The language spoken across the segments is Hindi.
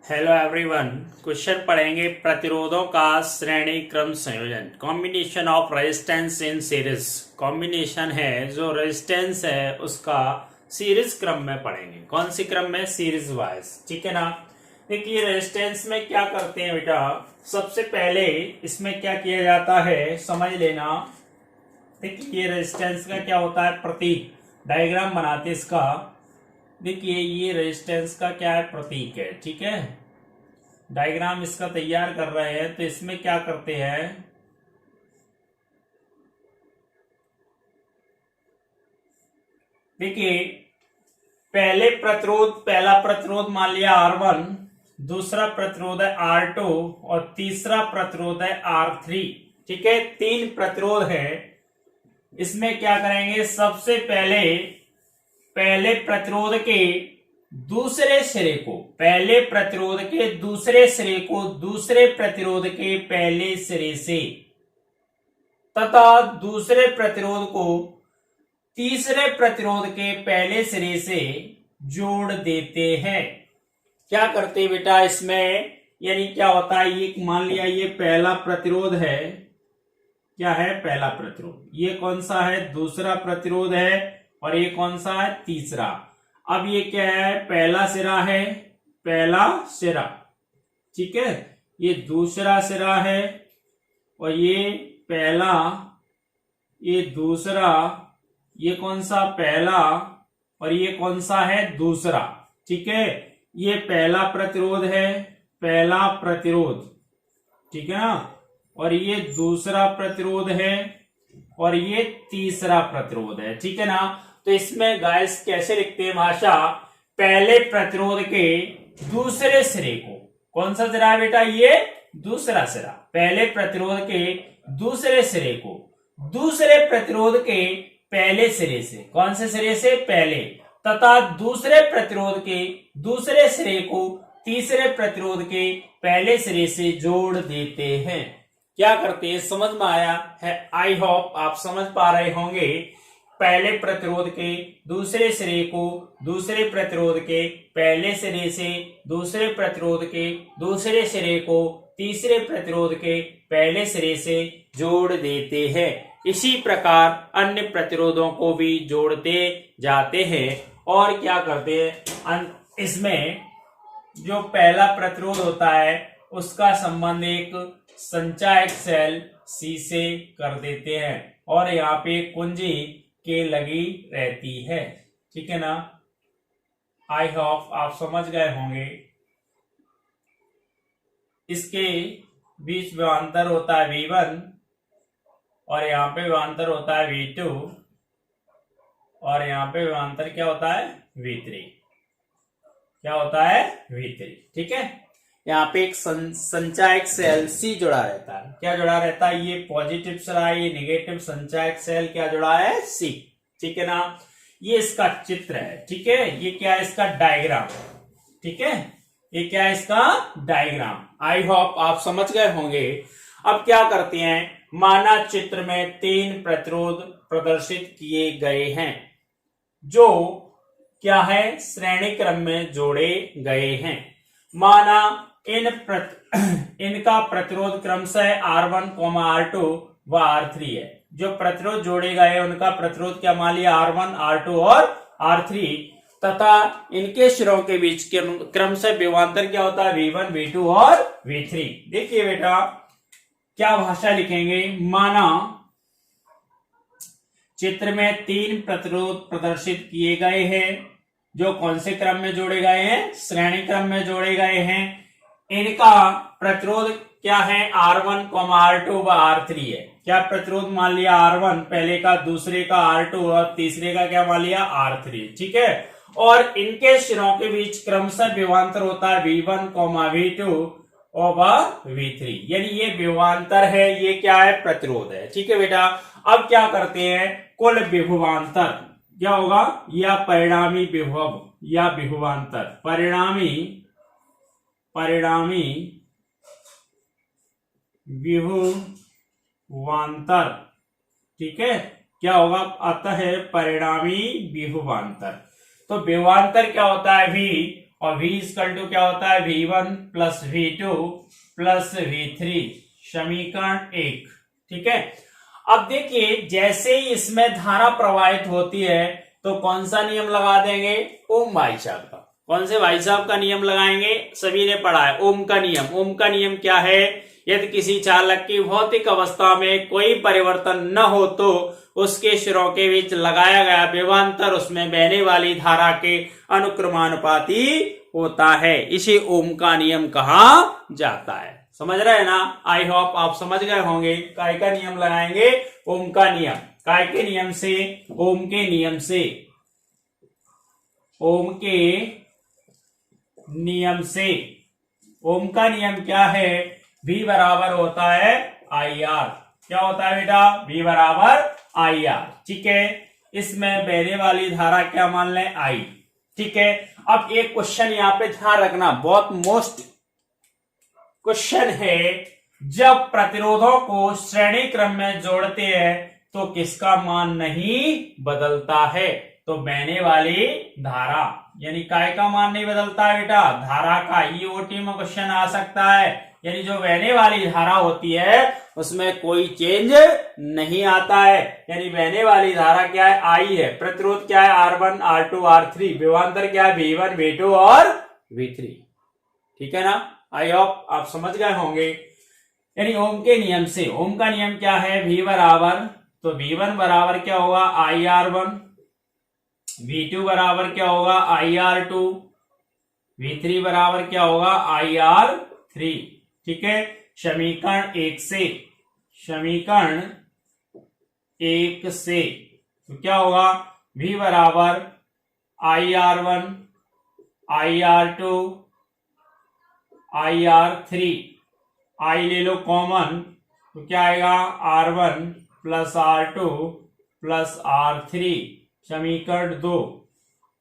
Hello everyone. क्वेश्चन पढ़ेंगे प्रतिरोधों का श्रेणी क्रम संयोजन। Combination of resistance in series. Combination है जो रेजिस्टेंस है उसका सीरीज क्रम में पढ़ेंगे। कौन सी क्रम में? Series wise. ठीक है ना। देखिए रेजिस्टेंस में क्या करते हैं बेटा, सबसे पहले इसमें क्या किया जाता है समझ लेना। देखिए रेजिस्टेंस का क्या होता है, प्रतीक डायग्राम बनाते इसका। देखिए ये रेजिस्टेंस का क्या है, प्रतीक है। ठीक है, डायग्राम इसका तैयार कर रहे हैं तो इसमें क्या करते हैं, देखिए पहला प्रतिरोध मान लिया R1, दूसरा प्रतिरोध है R2 और तीसरा प्रतिरोध है R3। ठीक है, तीन प्रतिरोध है। इसमें क्या करेंगे, सबसे पहले प्रतिरोध के दूसरे सिरे को पहले प्रतिरोध के दूसरे सिरे को दूसरे प्रतिरोध के पहले सिरे से तथा दूसरे प्रतिरोध को तीसरे प्रतिरोध के पहले सिरे से जोड़ देते हैं। क्या करते हैं बेटा इसमें, यानी क्या होता है, ये मान लिया ये पहला प्रतिरोध है। क्या है? पहला प्रतिरोध। ये कौन सा है? दूसरा प्रतिरोध है। और ये कौन सा है? तीसरा। अब ये क्या है? पहला सिरा है, पहला सिरा। ठीक है, ये दूसरा सिरा है और ये पहला, ये दूसरा, ये कौन सा? पहला। और ये कौन सा है? दूसरा। ठीक है, ये पहला प्रतिरोध है, पहला प्रतिरोध। ठीक है ना, और ये दूसरा प्रतिरोध है और ये तीसरा प्रतिरोध है। ठीक है ना। तो इसमें गाइस कैसे लिखते हैं भाषा, पहले प्रतिरोध के दूसरे सिरे को, कौन सा सिरा है बेटा? ये दूसरा सिरा। पहले प्रतिरोध के दूसरे सिरे को दूसरे प्रतिरोध के पहले सिरे से, कौन से सिरे से? पहले, तथा दूसरे प्रतिरोध के दूसरे सिरे को तीसरे प्रतिरोध के पहले सिरे से जोड़ देते हैं। क्या करते हैं समझ में आया है? आई होप आप समझ पा रहे होंगे। पहले प्रतिरोध के दूसरे सिरे को दूसरे प्रतिरोध के पहले सिरे से दूसरे प्रतिरोध के दूसरे सिरे को तीसरे प्रतिरोध के पहले सिरे से जोड़ देते हैं। इसी प्रकार अन्य प्रतिरोधों को भी जोड़ते जाते हैं। और क्या करते हैं, इसमें जो पहला प्रतिरोध होता है उसका संबंध एक संचायक सेल C से कर देते हैं और यहाँ पे कुंजी के लगी रहती है। ठीक है ना। आई होप आप समझ गए होंगे। इसके बीच विभवांतर होता है V1 और यहाँ पे विभवांतर होता है V2 और यहाँ पे विभवांतर क्या होता है? V3। क्या होता है? V3। ठीक है, यहाँ पे एक संचायक सेल C जुड़ा रहता है। क्या जुड़ा रहता है? ये पॉजिटिव सिरा है, ये नेगेटिव संचायक सेल क्या जुड़ा है? C। ठीक है ना, ये इसका चित्र है। ठीक है, ये क्या है? इसका डायग्राम। ठीक है, ये क्या है? इसका डायग्राम। आई होप आप समझ गए होंगे। अब क्या करते हैं, माना चित्र में तीन प्रतिरोध प्रदर्शित किए गए हैं जो क्या है? श्रेणी क्रम में जोड़े गए हैं। माना इनका प्रतिरोध क्रमशः R1, R2 व R3 है। जो प्रतिरोध जोड़े गए हैं उनका प्रतिरोध क्या मान लिया? R1, R2 और R3, तथा इनके सिरों के बीच क्रमशः विभवांतर क्या होता है? V1, V2 और V3। देखिए बेटा क्या भाषा लिखेंगे, माना चित्र में तीन प्रतिरोध प्रदर्शित किए गए हैं जो कौन से क्रम में जोड़े गए हैं? श्रेणी क्रम में जोड़े गए हैं। इनका प्रतिरोध क्या है? R1, R2 व R3 है। क्या प्रतिरोध मान लिया? R1 पहले का, दूसरे का R2 और तीसरे का क्या मान लिया? R3। ठीक है, और इनके सिरों के बीच क्रमशः विभवांतर होता है V1, V2 और V3। यानी ये विभवांतर है, ये क्या है? प्रतिरोध है। ठीक है बेटा, अब क्या करते हैं, कुल विभवांतर क्या होगा? या परिणामी विभव या विभवांतर, परिणामी विभवांतर। ठीक है, क्या होगा? अतः परिणामी विभवांतर। तो विभवांतर क्या होता है? V और V इक्वल टू क्या होता है V1 plus V2 plus V3, समीकरण 1। ठीक है, अब देखिए जैसे ही इसमें धारा प्रवाहित होती है तो कौन सा नियम लगा देंगे, ओम भाई साहब का। कौन से भाई साहब का नियम लगाएंगे, सभी ने पढ़ा है, ओम का नियम। ओम का नियम क्या है, यदि किसी चालक की भौतिक अवस्था में कोई परिवर्तन न हो तो उसके सिरों के बीच लगाया गया विभवांतर उसमें बहने वाली धारा के अनुक्रमानुपाती होता है। इसे ओम का नियम कहा जाता है। समझ रहे हैं ना, आई होप आप समझ गए होंगे। काय का नियम लगाएंगे, ओम का नियम। काय के नियम से, ओम के नियम से, ओम के नियम से। ओम का नियम क्या है, V बराबर होता है IR। क्या होता है बेटा, V बराबर IR। ठीक है, इसमें बहने वाली धारा क्या मान लें, I। ठीक है, अब एक क्वेश्चन यहां पे ध्यान रखना, बहुत मोस्ट क्वेश्चन है, जब प्रतिरोधों को श्रेणी क्रम में जोड़ते हैं तो किसका मान नहीं बदलता है, तो बहने वाली धारा, यानी काय का मान नहीं बदलता है बेटा, धारा का। ईओटी में क्वेश्चन आ सकता है, यानी जो बहने वाली धारा होती है उसमें कोई चेंज नहीं आता है, यानी बहने वाली धारा क्या है, आई है। प्रतिरोध क्या है, R1 R2 R3, विभवांतर क्या है, V1 V2 और V3। ठीक है ना, आई होप आप समझ गए होंगे। यानी ओम के नियम से, ओम का नियम क्या है, V बराबर, तो V1 बराबर क्या होगा IR1, V2 बराबर क्या होगा IR2, V3 बराबर क्या होगा IR3। ठीक है, समीकरण 1 से, समीकरण 1 से तो क्या होगा, V बराबर IR1 IR2 IR3, I ले लो कॉमन, तो क्या आएगा R1 plus R2 plus R3, समीकरण 2।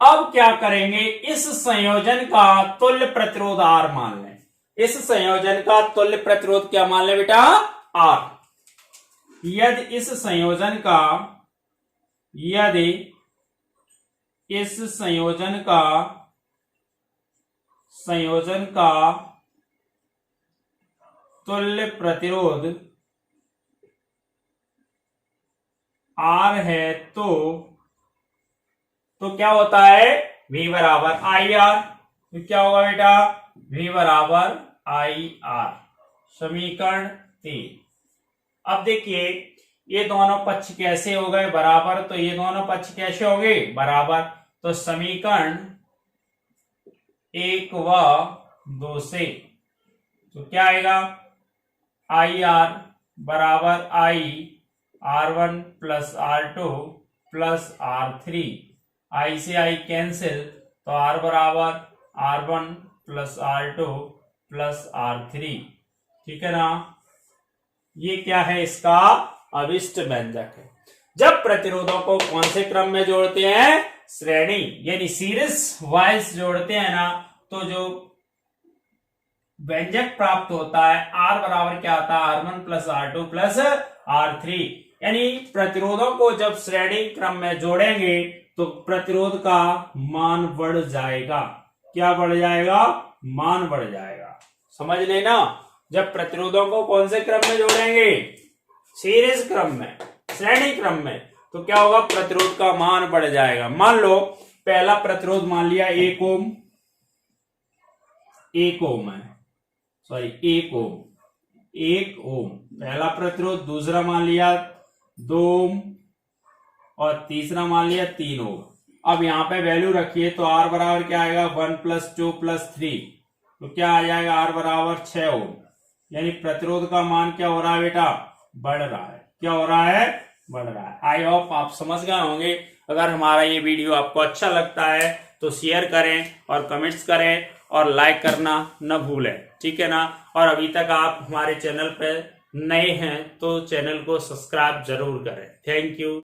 अब क्या करेंगे, इस संयोजन का तुल्य प्रतिरोध R मान लें। इस संयोजन का तुल्य प्रतिरोध क्या मान लें बेटा, R। यदि इस संयोजन का, यदि इस संयोजन का तुल्य प्रतिरोध R है तो क्या होता है, V बराबर IR। तो क्या होगा बेटा, V बराबर IR, समीकरण 3। अब देखिए ये दोनों पक्ष कैसे हो गए बराबर, तो ये दोनों पक्ष कैसे हो गए बराबर, तो समीकरण 1 व 2 से तो क्या आएगा, IR बराबर I R1 plus R2 plus R3, I से I कैंसिल, तो R बराबर R1 plus R2 plus R3। ठीक है ना, ये क्या है, इसका अभिष्ट व्यंजक है। जब प्रतिरोधों को कौन से क्रम में जोड़ते हैं, श्रेणी यानी सीरीज वाइज जोड़ते हैं ना, तो जो व्यंजक प्राप्त होता है R बराबर क्या आता है, R1 plus R2 plus R3। यानी प्रतिरोधों को जब श्रेणी क्रम में जोड़ेंगे तो प्रतिरोध का मान बढ़ जाएगा। क्या बढ़ जाएगा, मान बढ़ जाएगा। समझ लेना, जब प्रतिरोधों को कौन से क्रम में जोड़ेंगे, सीरीज क्रम में, श्रेणी क्रम में, तो क्या होगा, प्रतिरोध का मान बढ़ जाएगा। मान लो पहला प्रतिरोध मान लिया 1 ओम, 1 ओम है, सॉरी 1 ओम, 1 ओम पहला प्रतिरोध, दूसरा मान लिया 2 ओम और तीसरा मान लिया 3 ओम। अब यहां पे वैल्यू रखिए तो R बराबर क्या आएगा, 1 प्लस 2 प्लस 3, तो क्या आ जाएगा, R बराबर 6 ओम। यानी प्रतिरोध का मान क्या हो रहा है बेटा, बढ़ रहा है। क्या हो रहा है, बढ़ रहा है। आई होप आप समझ गए होंगे। अगर हमारा ये वीडियो आपको अच्छा लगता है तो शेयर करें और कमेंट्स करें और लाइक करना न भूलें। ठीक है ना, और अभी तक आप हमारे चैनल पर नए हैं तो चैनल को सब्सक्राइब जरूर करें। Thank you.